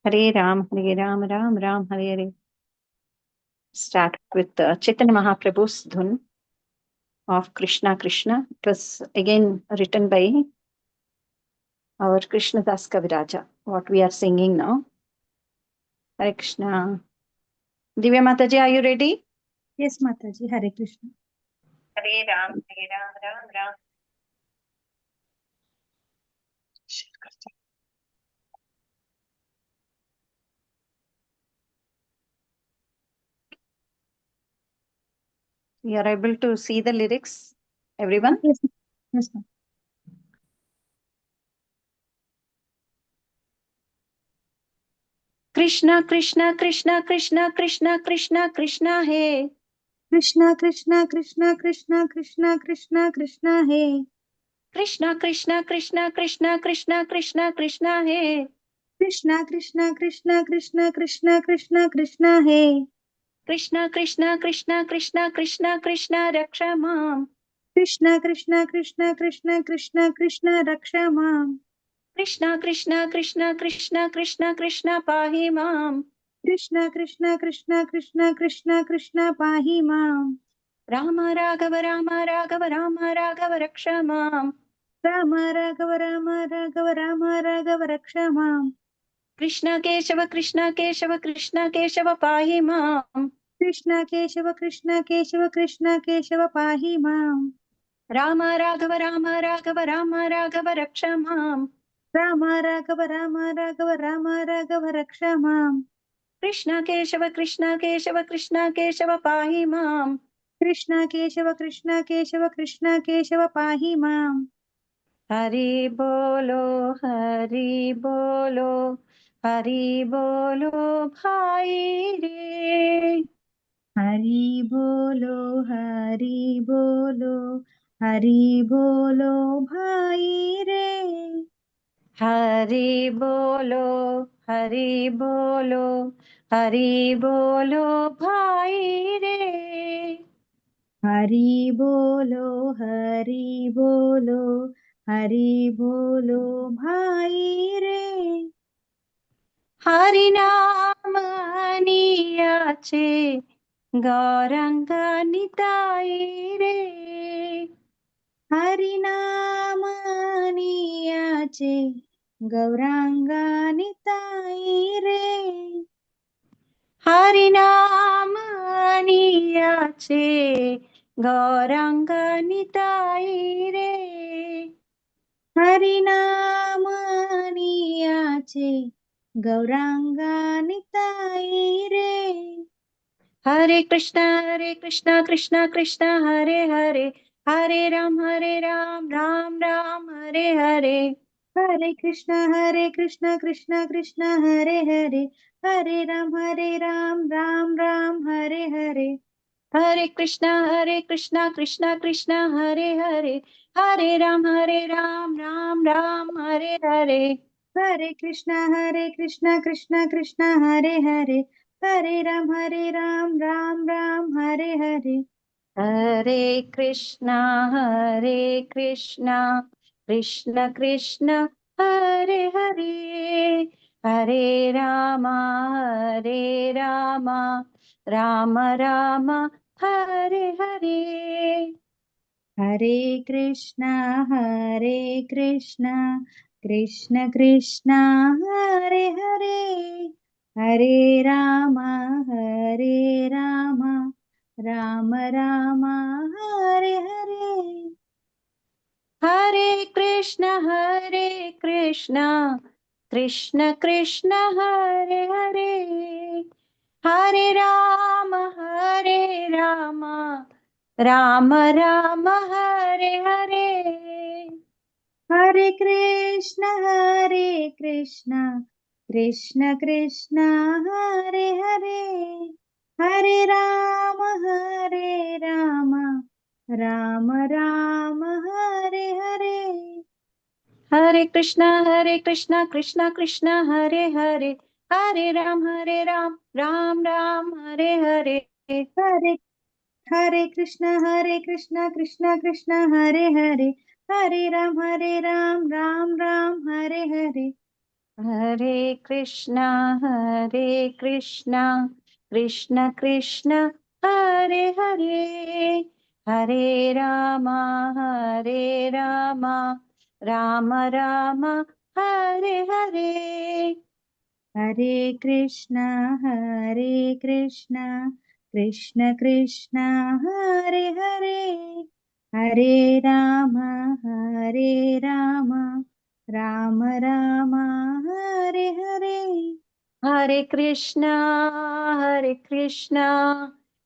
Hare Ram, Ram Ram, Hare Hare. Start with Chaitanya Mahaprabhu's dhun of Krishna Krishna. It was again written by our Krishna Das Kaviraja, what we are singing now. Hare Krishna. Divya Mataji, are you ready? Yes, Mataji. Hare Krishna. Hare Ram, Ram Ram. You are able to see the lyrics, everyone? Yes, yes, ma'am. Krishna Krishna Krishna Krishna Krishna Krishna Krishna Hai. Krishna, Krishna, Krishna, Krishna, Krishna, Krishna, Krishna, Hey. Krishna Krishna Krishna Krishna Krishna Krishna Krishna Hai. Krishna, Krishna, Krishna, Krishna, Krishna, Krishna, Krishna, Hey. Krishna Krishna Krishna Krishna Krishna Krishna Raksha Mam. Krishna, Krishna, Krishna, Krishna, Krishna, Krishna, Raksha Mam. Krishna Krishna Krishna Krishna Krishna Krishna Pahi Mam. Krishna, Krishna, Krishna, Krishna, Krishna, Krishna, Pahi Mam. Rama Raghava Rama Raghava Rama Raghava Raksha Mam. Rama, Raghava, Rama, Raghava, Rama, Raghava, Raksha Mam. Krishna Keshava Krishna Keshava Krishna Keshava Pahi Mam. Krishna, Keshava, Krishna, Keshava, Krishna, Keshava, Pahi Mam. Rama Raghava Rama Raghava Rama Raghava Raksha Mam. Rama, Raghava, Rama, Raghava, Rama, Raghava, Raksha Mam. Krishna Keshava Krishna Keshava Krishna Keshava Pahi Mam. Krishna, Keshava, Krishna, Keshava, Krishna, Keshava, Pahi Mam. Hari Bolo Hari Bolo Hari Bolo Bhai Re. Hari Bolo, Hari Bolo, Hari Bolo, Bhai Re. Hari Bolo Hari Bolo Hari Bolo Bhai Re. Hari Bolo, Hari Bolo, Hari Bolo, Bhai Re. Hari Naam Niyache Gauranga Nitai Re. Hari Nama Niyache Gauranga Nitai Re. Hari Naam Niyache Gauranga Nitai Re. Hari Nama Niyache Gauranga Nitai Re. Hare Krishna Krishna Krishna Hare Hare. Hare Ram Ram Ram Hare Hare. Hare Krishna Krishna Krishna Hare Hare. Hare Ram Ram Ram Hare Hare. Hare Krishna Krishna Krishna Hare Hare. Hare Ram Ram Ram Hare Hare. Hare Krishna Krishna Krishna Hare Hare. Hare Ram Ram Ram Hare Hare. Hare Krishna Krishna Krishna Hare Hare. Hare Rama Rama Rama Hare Hare. Hare Krishna Krishna Krishna Hare Hare. Hare Rama Rama Rama Hare Hare. Hare Krishna Krishna Krishna Hare Hare. Hare Rama Rama Rama Hare Hare. Hare Krishna Krishna Krishna Hare Hare. Hare Rama Rama Rama Hare Hare. Hare Krishna Krishna Hare Hare. Hare Ram Ram Hare Hare. Hare Krishna Krishna Hare Hare. Hare Ram Ram Ram Hare Hare. Hare Krishna, Krishna Krishna, Hare Hare, Hare Rama, Rama Rama, Hare Hare. Hare Krishna, Krishna Krishna, Hare Hare, Hare Rama, Rama Rama, Hare Hare. Hare Krishna,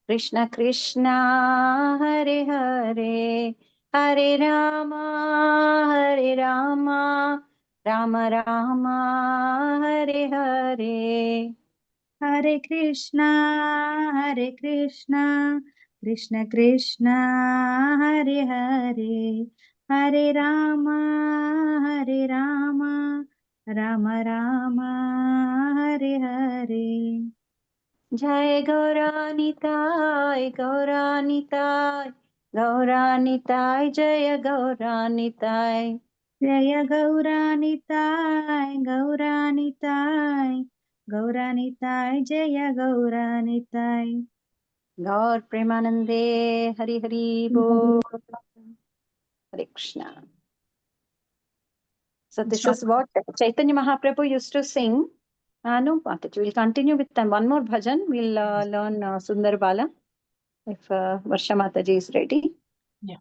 Krishna Krishna, Hare Hare, Hare Rama, Rama Rama, Hare Hare. Hare Krishna, Krishna Krishna, Hare Hare, Hare Rama, Rama Rama, Hare Hare. Jai Gauranitai, Gauranitai, Gauranitai, Jaya Gauranitai. Jaya Gauranitai, Jaya Gauranitai. Gaur Premanande, Hari Hari Bol. Hare Krishna. So this is what Chaitanya Mahaprabhu used to sing. No, Mataji, we'll continue with them. One more bhajan. We'll learn Sundar Bala if Varsha Mataji is ready. Yeah.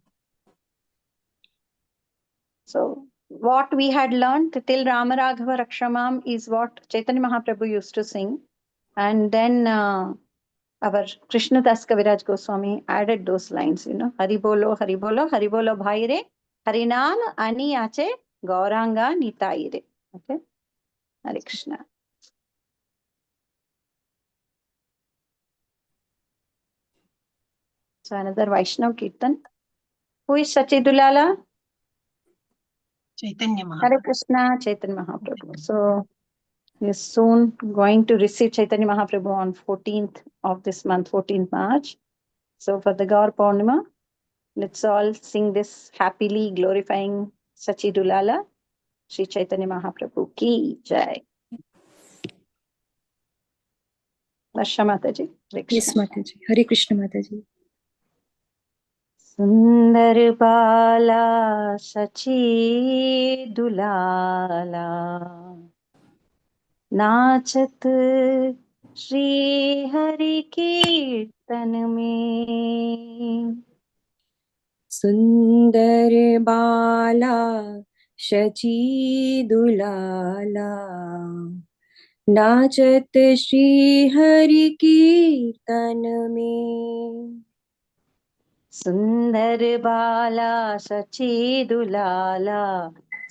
So what we had learned till Rama Raghava Rakshamam is what Chaitanya Mahaprabhu used to sing. And then our Krishna Das Kaviraj Goswami added those lines, Hari Bolo, Hari Bolo, Hari Bolo Bhaire, Harinam Ani Ache Gauranga Nitaire. Okay. Hare Krishna. So another Vaishnav Kirtan. Who is Sachidulala? Chaitanya Mahaprabhu. Hare Krishna, Chaitanya Mahaprabhu. So he is soon going to receive Chaitanya Mahaprabhu on 14th of this month, 14th March. So for the Gaur Purnima, let's all sing this happily, glorifying Sachidulala, Sri Chaitanya Mahaprabhu ki jai. Varsha Mataji. Yes, Mataji. Hare Krishna, Mataji. Sundar Bala Sachidulala नाचत श्री हरि कीर्तन में सुंदर बाला शची दुलाला नाचत श्री हरि कीर्तन में सुंदर बाला सची दुलाला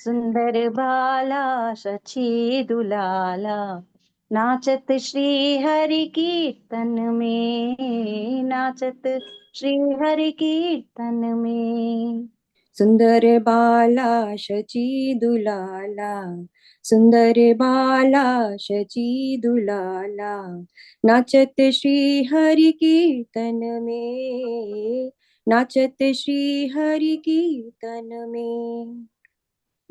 सुंदर बाला सची दुलाला नाचत श्री हरि कीर्तन में नाचत श्री हरि कीर्तन में सुंदर बाला शची दुलाला सुंदर बाला शची दुलाला नाचत श्री हरि कीर्तन में नाचत श्री हरि कीर्तन में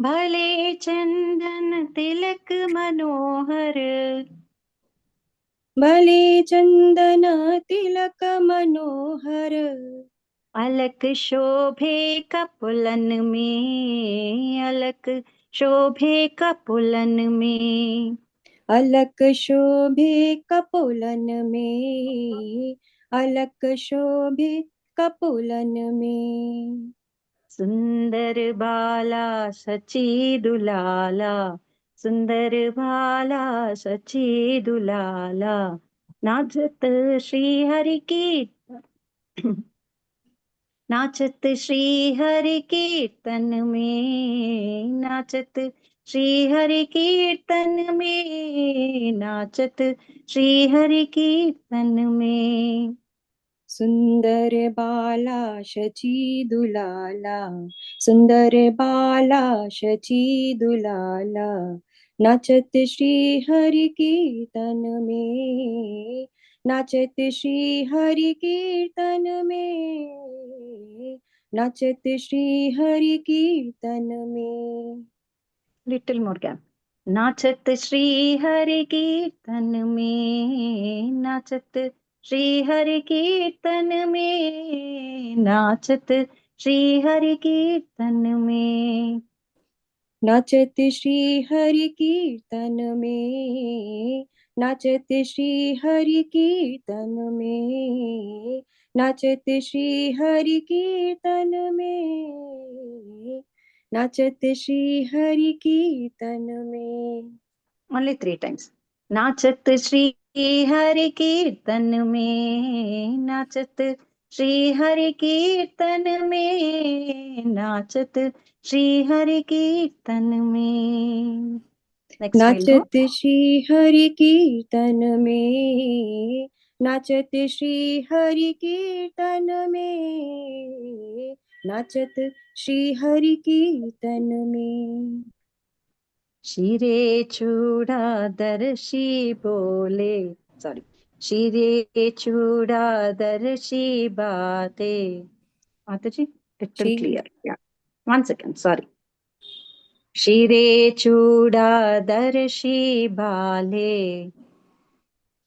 भले चंदन तिलक मनोहर भले चंदन तिलक मनोहर अलक शोभे कपुलन में अलक शोभे कपुलन में अलक शोभे कपुलन में अलक शोभे कपुलन में सुंदर बाला सची दुलाला सुंदर बाला सची दुलाला नाचत श्री हरि की नाचत श्री हरि कीर्तन में नाचत श्री हरि कीर्तन में नाचत श्री हरि कीर्तन में सुंदर बाला शची दुलाला सुंदर बाला शची दुलाला नाचत श्री हरि कीर्तन में नाचत श्री हरि कीर्तन में नाचत श्री हरि कीर्तन में लिटिल मोर गैप नाचत श्री हरि कीर्तन में, नाचत श्री हरि कीर्तन में, नाचत श्री हरि कीर्तन में। नाचत श्री हरि कीर्तन में, नाचत श्री हरि कीर्तन में, नाचत श्री हरि कीर्तन में, नाचत श्री हरि कीर्तन में। Only 3 times. नाचत श्री हरि कीर्तन में, नाचत श्री हरि कीर्तन में, नाचत श्री हरि कीर्तन में। Next we'll go. नाचत श्री हरि कीर्तन में, नाचत श्री हरि कीर्तन में, नाचत श्री हरि कीर्तन में। शिरे चूड़ादर्शी बोले, सॉरी, शिरे चूड़ादर्शी बातें, माता जी little Shri clear, yeah, 1 second, sorry. शिरे चूड़ादर्शी बाले,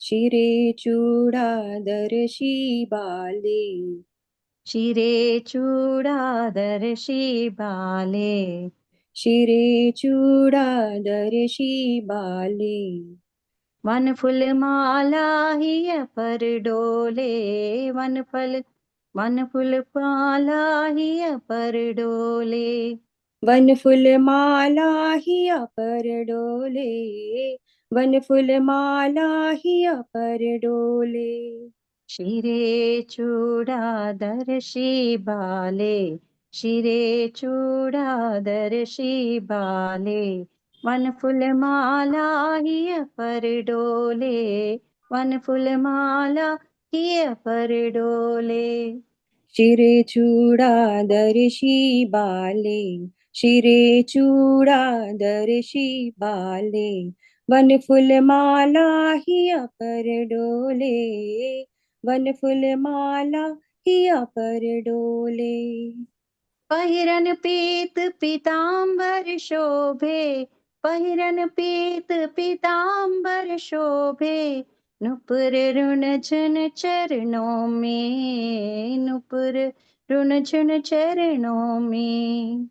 शिरे चूड़ादर्शी बाले, शिरे चूड़ादर्शी बाले, शिरे चूड़ादर्शी बाले। वन फूल माला हिय पर डोले, वन फूल माला हिय पर डोले, वन फूल माला हिया पर डोले, वन फूल माला हिया पर डोले। शिरे चूड़ादर्शी बाले, शिरे चूड़ादर्शी बाले, वन फूल माला हिय पर डोले, वन फूल माला हिय पर डोले। शिरे चूड़ादर्शी बाले, शिरे चूड़ादर्शी बाले, वन फूल माला हिया पर डोले, वन फूल माला हिया पर डोले। पहिरन पीत पीतांबर शोभे, पहिरन पीत पीतांबर शोभे, नुपुर रुण झुन चरणों में, नुपुर रुण झुन चरणों में।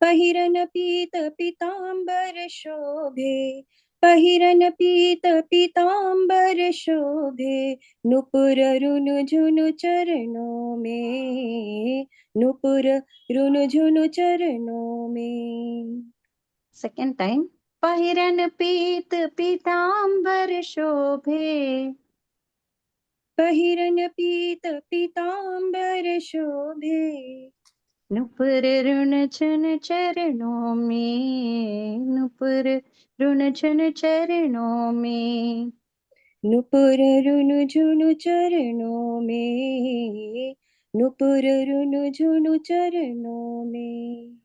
पहिरन पीत पीतांबर शोभे, पहिरन पीत पीतांबर शोभे, नुपुर रुनु झुनु चरणों में, नुपुर रुनु झुनु चरणों में। सेकंड टाइम, पहिरन पीत पीतांबर शोभे, पहिरन पीत पीतांबर शोभे, नुपुर रुण झुन चरणों में, नुपुर रुण झुन चरणों में। नुपुर रुनु झुनु चरणों में, नुपुर रुनु झुनु चरणों में।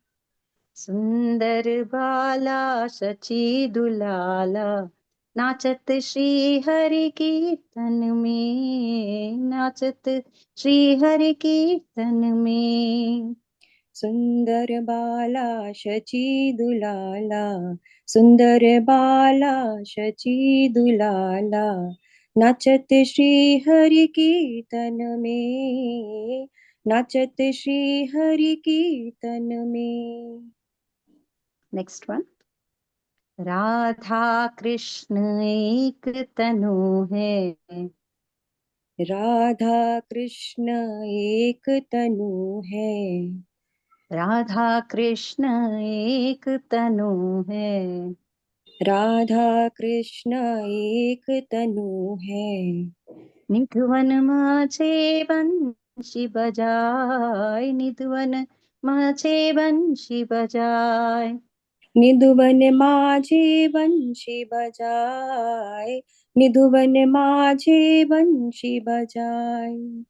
सुंदर बाला सची दुलाला, नाचत श्री हरि कीर्तन में, नाचत श्री हरि कीर्तन में। सुंदर बाला शची दुलाला, सुंदर बाला शची दुलाला, नाचत श्री हरि कीर्तन में, नाचत श्री हरि कीर्तन में। नेक्स्ट वन, राधा कृष्ण एक तनु है, राधा कृष्ण एक तनु है, राधा कृष्ण एक तनु है, राधा कृष्ण एक तनु है। निधुवन माझे बंशी बजाय, निधुवन माझे बंशी बजाय, निधुवन माझे बंशी बजाय, निधुवन माझे बंशी बजाय।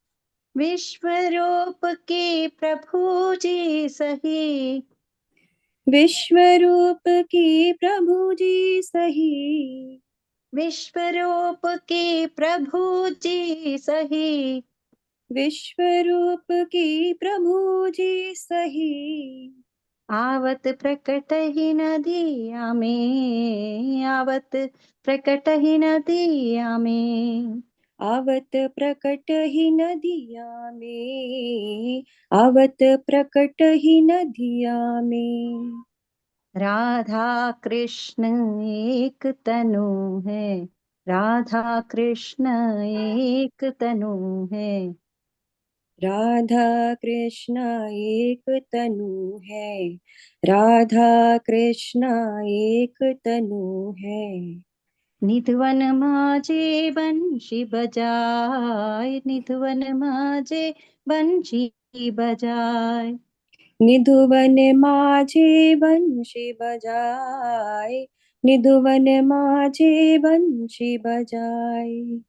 विश्वरूप के प्रभु जी सही, विश्वरूप की प्रभु जी सही, विश्वरूप के प्रभु जी सही, विश्वरूप की प्रभु जी सही। आवत प्रकट ही नदिया में, आवत प्रकट ही नदिया में, आवत प्रकट ही नदिया में, आवत प्रकट ही नदिया में। राधा कृष्ण एक तनु है, राधा कृष्ण एक तनु है, राधा कृष्ण एक तनु है, राधा कृष्ण एक तनु है। निधवन माझे बंशी बजाय, निधवन माझे बंशी बजाय, निधुवन माझे बंशी बजाए, निधुवन माझे बंशी बजाए।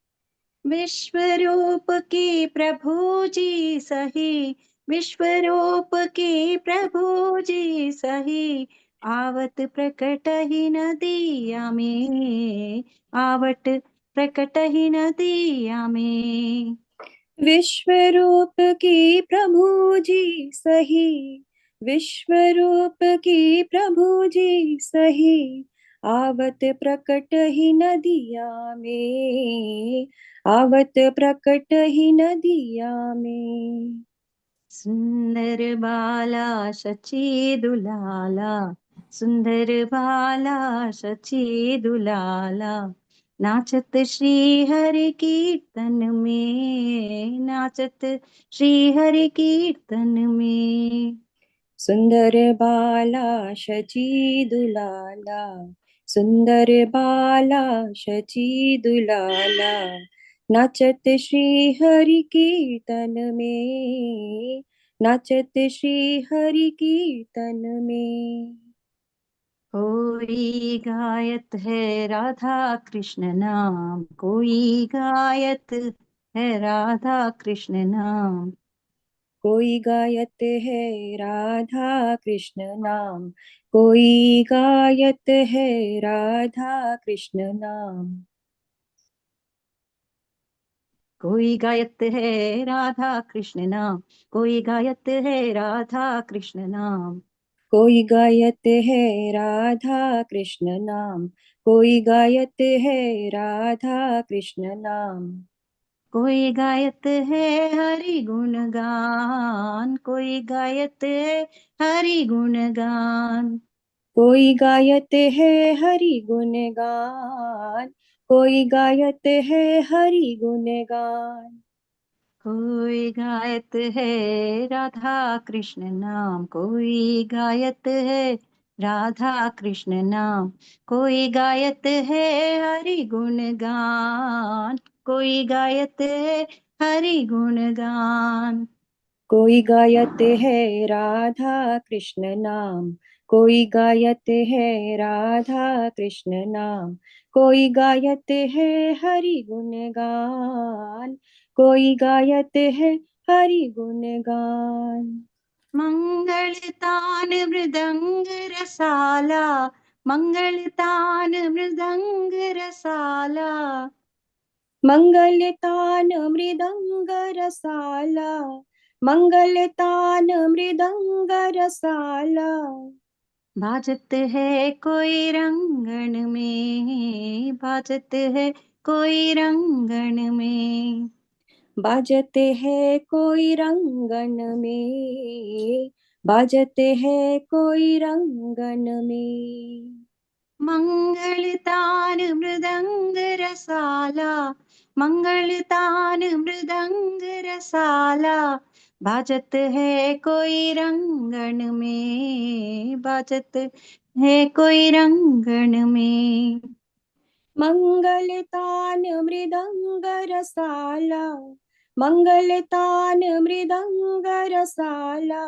विश्व रूप के प्रभु जी सही, विश्व रूप के प्रभु जी सही, आवत प्रकट ही नदिया में, आवत प्रकट ही नदिया में, विश्व रूप की प्रभु जी सही, विश्व रूप की प्रभु जी सही, आवत प्रकट ही नदिया में, आवत प्रकट ही नदिया में। सुंदर बाला सची दुलाला, सुंदर बाला सची दुलाला, नाचत श्री हरि कीर्तन में, नाचत श्री हरि कीर्तन में, सुंदर बाला शची दुलाला, सुंदर बाला शची दुलाला, नाचत श्री हरि कीर्तन में, नाचत श्री हरि कीर्तन में। कोई गायत है राधा कृष्ण नाम, कोई गायत है राधा कृष्ण नाम, कोई गायत है राधा कृष्ण नाम, कोई गायत है राधा कृष्ण नाम। कोई गायत है राधा कृष्ण नाम, कोई गायत है राधा कृष्ण नाम, कोई गायत है राधा कृष्ण नाम, कोई गायत है राधा कृष्ण नाम। कोई गायत है हरि गुण गान, कोई गायत है हरि गुण गान, कोई गायत है हरि गुण गान, कोई गायत है हरि गुण गान। कोई गायत है राधा कृष्ण नाम, कोई गायत है राधा कृष्ण नाम, कोई गायत है हरि गुण गान, कोई गायत है हरि गुण गान, कोई गायत है राधा कृष्ण नाम, कोई गायत है राधा कृष्ण नाम, कोई गायत है हरि गुण गान, कोई गायत है हरि गुण गान। मंगलतान मृदंग रसाला, मंगलतान मृदंग रसाला, मंगलतान मृदंग रसाला, मंगलतान मृदंग रसाला। बाजत है कोई रंगन में, बाजत है कोई रंगन में, बाजते है कोई रंगन में, बाजते है कोई रंगन में। मंगलतान मृदंग रसाला, मंगलतान मृदंग रसाला, बाजत है कोई रंगन में, बाजत है कोई रंगन में, मंगलतान मृदंग रसाला, मंगलतान मृदंग रसाला,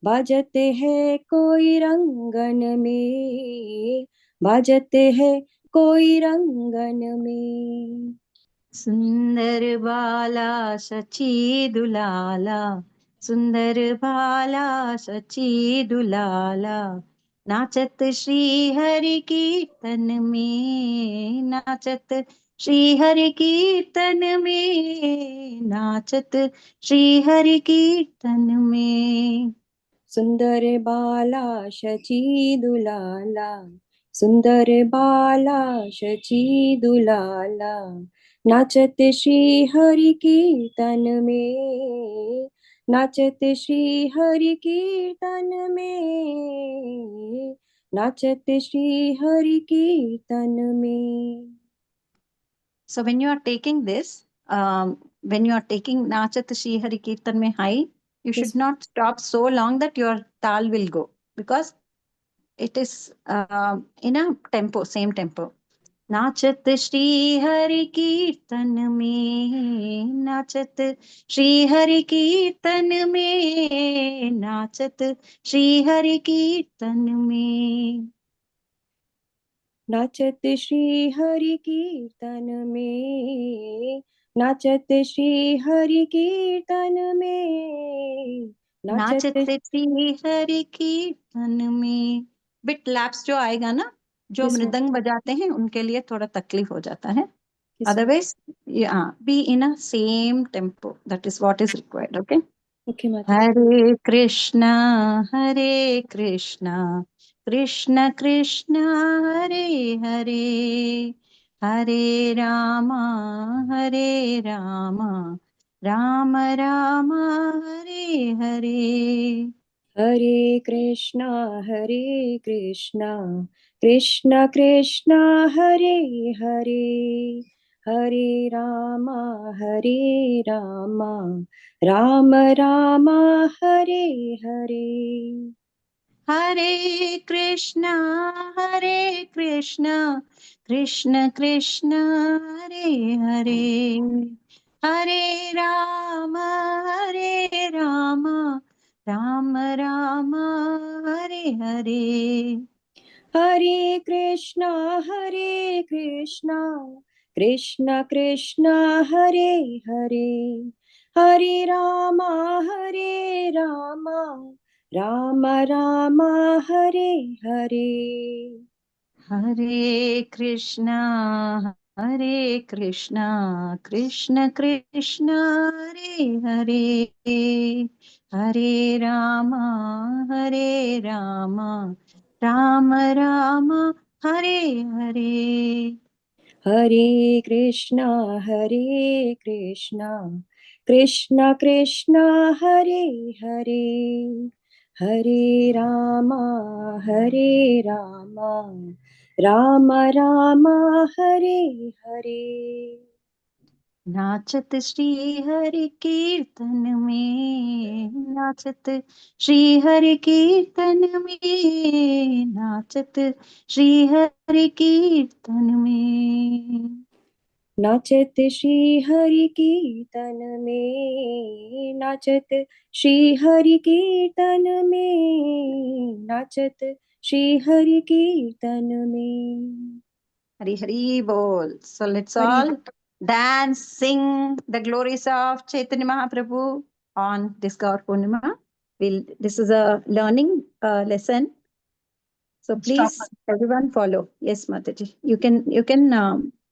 बाजते है कोई रंगन में, बाजते है कोई रंगन में। सुंदर बाला सची दुलाला, सुंदर बाला सची दुलाला, नाचत श्री हरि कीर्तन में, नाचत श्री हरि कीर्तन में, नाचत श्री हरि कीर्तन में, सुंदर बाला शची दुलाला, सुंदर बाला शची दुलाला, नाचत श्री हरि कीर्तन में, नाचत श्री हरि कीर्तन में, नाचत श्री हरि कीर्तन में. So when you are taking this, when you are taking Nachat Shri Hari Kirtan mein high, you should not stop so long that your tal will go, because it is in a tempo, same tempo. नाचत श्री हरि कीर्तन में, नाचत श्री हरि कीर्तन में, नाचत श्री हरि कीर्तन में. नाचत श्री हरि कीर्तन में, नाचत श्री हरि कीर्तन में, नाचत श्री हरि कीर्तन में. बिट लैप्स जो आएगा ना, जो Yes, ma'am. मृदंग बजाते हैं उनके लिए थोड़ा तकलीफ हो जाता है. Otherwise, yeah, be in a same tempo. That is what is required. Okay. Okay, Mata. Hare Krishna, Krishna Krishna, Hare Hare, Hare Rama, Rama Rama, Hare Hare. Hare Krishna, Krishna Krishna, Hare Hare, Hare Rama, Rama Rama, Hare Hare. Hare Krishna, Krishna Krishna, Hare Hare, Hare Rama, Rama Rama, Hare Hare. Hare Krishna, Krishna Krishna, Hare Hare, Hare Rama, Rama Rama, Hare Hare. Hare Krishna, Krishna Krishna, Hare Hare, Hare Rama, Rama Rama, Hare Hare. Hare Krishna, Krishna Krishna, Hare Hare, Hare Rama, Rama Rama, Hare Hare. नाचत श्री हरि कीर्तन में, नाचत श्री हरि कीर्तन में, नाचत श्री हरि कीर्तन में. नाचत श्री हरि कीर्तन में, नाचत श्री हरि कीर्तन में, नाचत श्री हरि कीर्तन में. Hari Hari Bol. So let's Hari all dance, sing the glories of Chaitanya Mahaprabhu on this Gaur Purnima. This is a learning lesson. So please, everyone follow. Yes, Mataji. You can